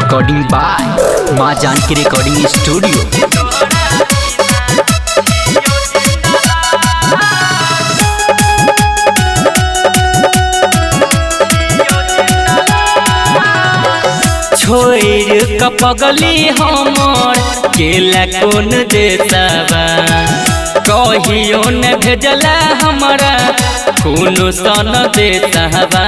Recording by माँ Janaki recording studio. छोड़ कपगली हमर केला कौन देताबा कहियो न भेजला हमरा कोनो सन देताबा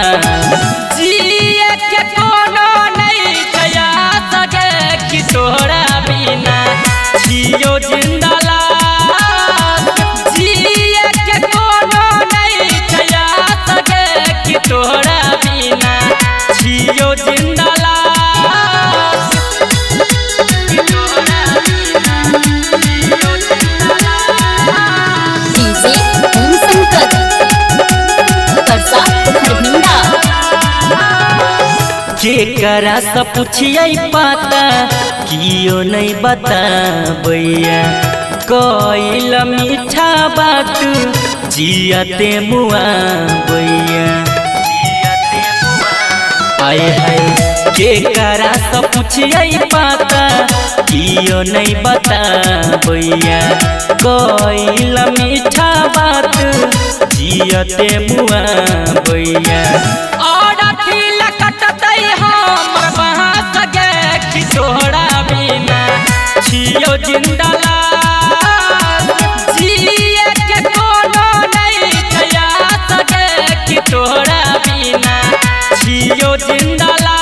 जिए के कोनो नहीं कया सके कि तोहरा बिना जियो जिंदला जिए के कोनो नहीं कया सके कि तोहरा बिना जियो जिंदला। केकरा से पूछिए पता कियो नहीं बताबैया कइल मीठा बात जियते मुआ बैया आए है केकरा से पूछिए पता कियो नहीं बताबैया कइल मीठा बात जियते मुआ बैया तोहरा बिना छियो जिंदला जिए के कोनो नहीं खया सके कि तोहरा बिना छियो जिंदला।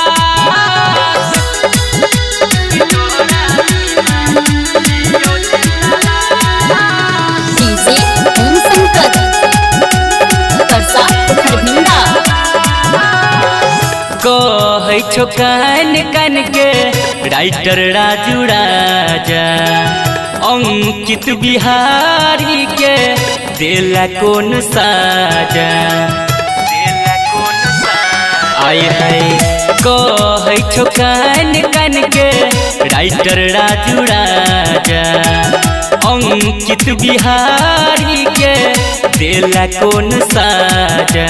कहे छो कान कान के राइटर राजू राजा अंकित बिहारी के देला कौन साजा आए है कहे छो कान कान के राइटर राजू राजा अंकित बिहारी के देला कौन साजा।